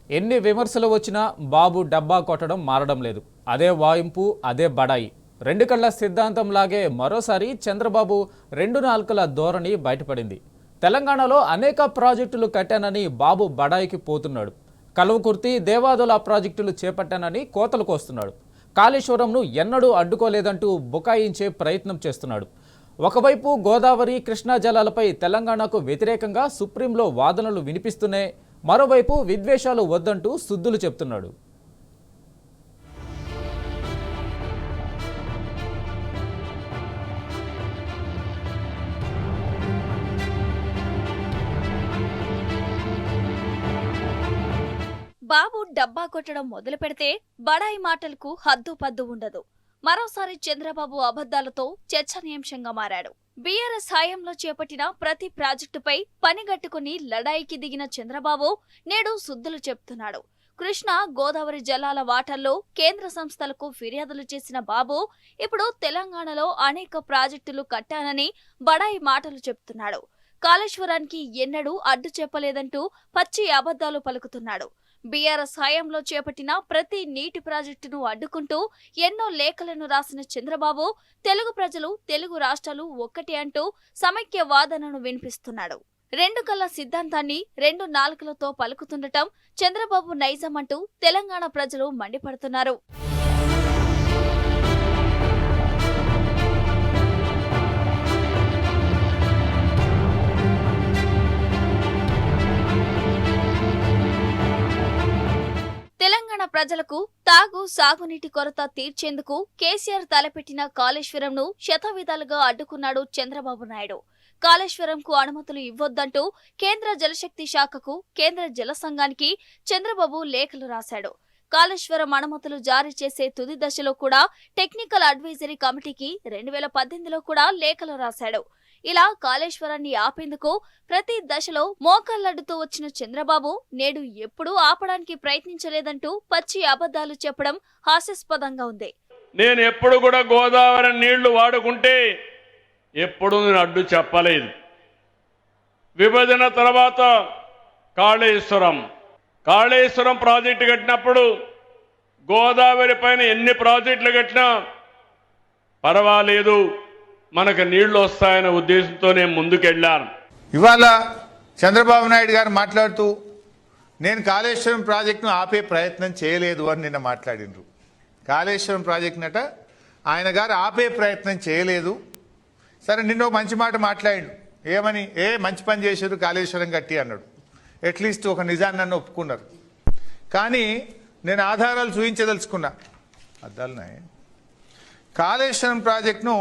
ఎన్ని విమర్శలు వచ్చినా బాబు డబ్బా కొట్టడం మారడం లేదు. అదే వాయింపు, అదే బడాయి. రెండు కళ్ళ సిద్ధాంతంలాగే మరోసారి చంద్రబాబు రెండు నాలుకల ధోరణి బయటపడింది. తెలంగాణలో అనేక ప్రాజెక్టులు కట్టానని బాబు బడాయికి పోతున్నాడు. కల్వకుర్తి, దేవాదుల ప్రాజెక్టులు చేపట్టానని కోతలు కోస్తున్నాడు. కాళేశ్వరంను ఎన్నడూ అడ్డుకోలేదంటూ బుకాయించే ప్రయత్నం చేస్తున్నాడు. ఒకవైపు గోదావరి, కృష్ణా జలాలపై తెలంగాణకు వ్యతిరేకంగా సుప్రీంలో వాదనలు వినిపిస్తూనే మరోవైపు విద్వేషాలు వద్దంటూ సుద్దులు చెప్తున్నాడు. బాబు డబ్బా కొట్టడం మొదలు పెడితే బడాయి మాటలకు హద్దు పద్దు ఉండదు. మరోసారి చంద్రబాబు అబద్దాలతో చర్చనీయాంశంగా మారాడు. బీఆర్ఎస్ హయాంలో చేపట్టిన ప్రతి ప్రాజెక్టుపై పనిగట్టుకుని లడాయికి దిగిన చంద్రబాబు నేడు సుద్దులు చెప్తున్నాడు. కృష్ణా, గోదావరి జలాల వాటాల్లో కేంద్ర సంస్థలకు ఫిర్యాదులు చేసిన బాబు ఇప్పుడు తెలంగాణలో అనేక ప్రాజెక్టులు కట్టానని బడాయి మాటలు చెప్తున్నాడు. కాళేశ్వరానికి ఎన్నడూ అడ్డు చెప్పలేదంటూ పచ్చి అబద్దాలు పలుకుతున్నాడు. బీఆర్ఎస్ హయాంలో చేపట్టిన ప్రతి నీటి ప్రాజెక్టును అడ్డుకుంటూ ఎన్నో లేఖలను రాసిన చంద్రబాబు తెలుగు ప్రజలు, తెలుగు రాష్ట్రాలు ఒక్కటి అంటూ సమైక్య వాదనను వినిపిస్తున్నాడు. రెండు కళ్ళ సిద్ధాంతాన్ని రెండు నాలుకలతో పలుకుతుండటం చంద్రబాబు నైజం అంటూ తెలంగాణ ప్రజలు మండిపడుతున్నారు. తెలంగాణ ప్రజలకు తాగు, సాగునీటి కొరత తీర్చేందుకు కేసీఆర్ తలపెట్టిన కాళేశ్వరంను శతవిధాలుగా అడ్డుకున్నాడు చంద్రబాబు నాయుడు. కాళేశ్వరంకు అనుమతులు ఇవ్వొద్దంటూ కేంద్ర జలశక్తి శాఖకు, కేంద్ర జల సంఘానికి చంద్రబాబు లేఖలు రాశాడు. కాళేశ్వరం అనుమతులు జారీ చేసే తుది దశలో కూడా టెక్నికల్ అడ్వైజరీ కమిటీకి 2018లో కూడా లేఖలు రాశాడు. ఇలా కాళేశ్వరాన్ని ఆపేందుకు ప్రతి దశలో మోకాళ్లడ్డుతూ వచ్చిన చంద్రబాబు నేడు ఎప్పుడూ ఆపడానికి ప్రయత్నించలేదంటూ పచ్చి అబద్దాలు చెప్పడం హాస్యాస్పదంగా ఉంది. నేను ఎప్పుడు కూడా గోదావరి నీళ్లు వాడుకుంటే ఎప్పుడు నేను అడ్డు చెప్పలేదు. విభజన తర్వాత కాళేశ్వరం ప్రాజెక్టు కట్టినప్పుడు గోదావరి పైన ఎన్ని ప్రాజెక్టులు కట్టినా పర్వాలేదు, మనకు నీళ్లు వస్తాయనే ఉద్దేశంతో నేను ముందుకెళ్ళాను. ఇవాళ చంద్రబాబు నాయుడు గారు మాట్లాడుతూ నేను కాళేశ్వరం ప్రాజెక్టును ఆపే ప్రయత్నం చేయలేదు అని నిన్న మాట్లాడినరు. కాళేశ్వరం ప్రాజెక్టునట ఆయన గారు ఆపే ప్రయత్నం చేయలేదు. సరే, నిన్న మంచి మాట మాట్లాడాడు. ఏమని? మంచి పని చేశారు, కాళేశ్వరం కట్టి అన్నాడు. అట్లీస్ట్ ఒక నిజాన్ని నన్ను ఒప్పుకున్నారు. కానీ నేను ఆధారాలు చూపించదలుచుకున్నా. అద్దాలున్నాయి. కాళేశ్వరం ప్రాజెక్టును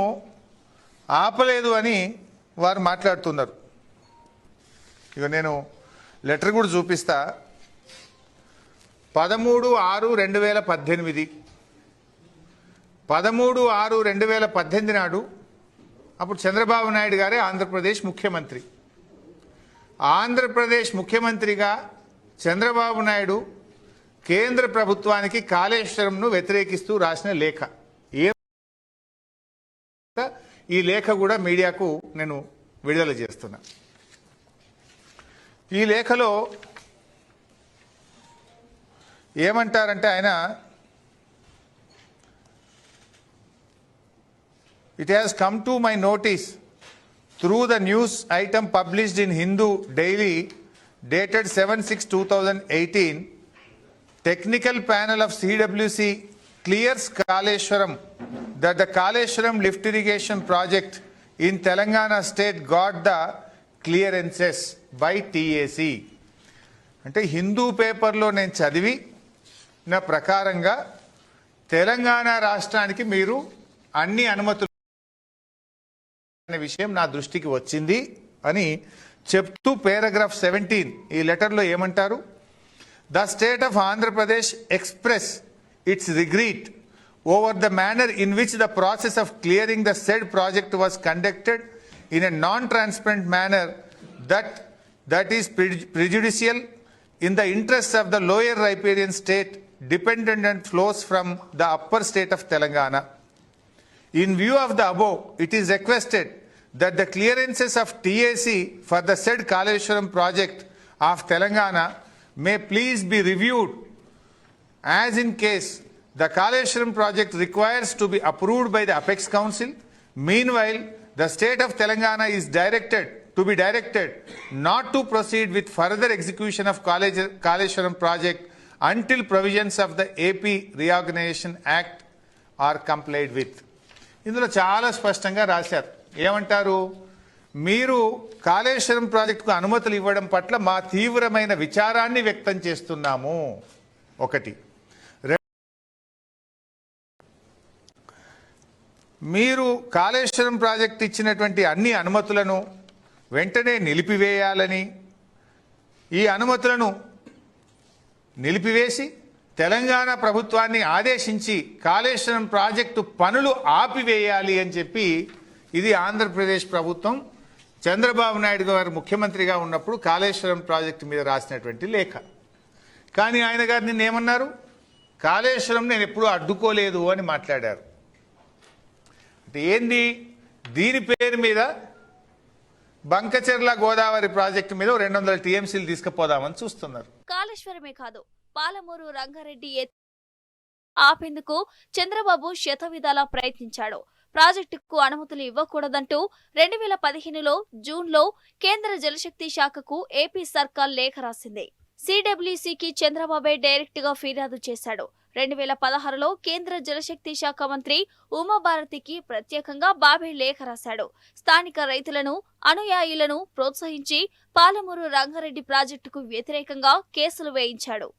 ఆపలేదు అని వారు మాట్లాడుతున్నారు. ఇక నేను లెటర్ కూడా చూపిస్తా. 13/6/2018 13/6/2018 నాడు అప్పుడు చంద్రబాబు నాయుడు గారే ఆంధ్రప్రదేశ్ ముఖ్యమంత్రి. ఆంధ్రప్రదేశ్ ముఖ్యమంత్రిగా చంద్రబాబు నాయుడు కేంద్ర ప్రభుత్వానికి కాళేశ్వరంను వ్యతిరేకిస్తూ రాసిన లేఖ. ఈ లేఖ కూడా మీడియాకు నేను విడుదల చేస్తున్నా. ఈ లేఖలో ఏమంటారంటే ఆయన, it has come to my notice through the news item published in Hindu Daily dated 7/6/2018, technical panel of CWC clears Kaleshwaram that the Kaleshwaram lift irrigation project in Telangana state got the clearances by TAC. అంటే హిందూ పేపర్లో నేను చదివి నా ప్రకారంగా తెలంగాణ రాష్ట్రానికి మీరు అన్ని అనుమతులు అనే విషయం నా దృష్టికి వచ్చింది అని చెప్తూ పారాగ్రాఫ్ 17 ఈ లెటర్లో ఏమంటారు? The state of Andhra Pradesh express its regret over the manner in which the process of clearing the said project was conducted in a non-transparent manner that is prejudicial in the interests of the lower riparian state dependent and flows from the upper state of Telangana. In view of the above, it is requested that the clearances of TAC for the said Kaleshwaram project of Telangana may please be reviewed as in case the Kaleshwaram project requires to be approved by the Apex Council. Meanwhile, the state of Telangana is directed not to proceed with further execution of Kaleshwaram project until provisions of the AP Reorganization Act are complied with. ఇందులో చాలా స్పష్టంగా రాశారు. ఏమంటారు? మీరు కాళేశ్వరం ప్రాజెక్టుకు అనుమతులు ఇవ్వడం పట్ల మా తీవ్రమైన విచారాన్ని వ్యక్తం చేస్తున్నాము. ఒకటి. మీరు కాళేశ్వరం ప్రాజెక్టు ఇచ్చినటువంటి అన్ని అనుమతులను వెంటనే నిలిపివేయాలని, ఈ అనుమతులను నిలిపివేసి తెలంగాణ ప్రభుత్వాన్ని ఆదేశించి కాళేశ్వరం ప్రాజెక్టు పనులు ఆపివేయాలి అని చెప్పి ఇది ఆంధ్రప్రదేశ్ ప్రభుత్వం చంద్రబాబు నాయుడు గారు ముఖ్యమంత్రిగా ఉన్నప్పుడు కాళేశ్వరం ప్రాజెక్టు మీద రాసినటువంటి లేఖ. కానీ ఆయన గారు నిన్న ఏమన్నారు? కాళేశ్వరం నేను ఎప్పుడూ అడ్డుకోలేదు అని మాట్లాడారు. అంటే ఏంది? దీని పేరు మీద బంకచెర్ల గోదావరి ప్రాజెక్టు మీద 200 టీఎంసీలు తీసుకుపోదామని చూస్తున్నారు. కాళేశ్వరమే కాదు, పాలమూరు రంగారెడ్డి ఆపేందుకు చంద్రబాబు శతవిధాలా ప్రయత్నించాడు. ప్రాజెక్టుకు అనుమతులు ఇవ్వకూడదంటూ 2015లో జూన్లో కేంద్ర జలశక్తి శాఖకు ఏపీ సర్కార్ లేఖ రాసింది. సిడబ్ల్యూసీకి చంద్రబాబే డైరెక్ట్ గా ఫిర్యాదు చేశాడు. 2016లో కేంద్ర జలశక్తి శాఖ మంత్రి ఉమాభారతికి ప్రత్యేకంగా బాబే లేఖ రాశాడు. స్థానిక రైతులను, అనుయాయులను ప్రోత్సహించి పాలమూరు రంగారెడ్డి ప్రాజెక్టుకు వ్యతిరేకంగా కేసులు వేయించాడు.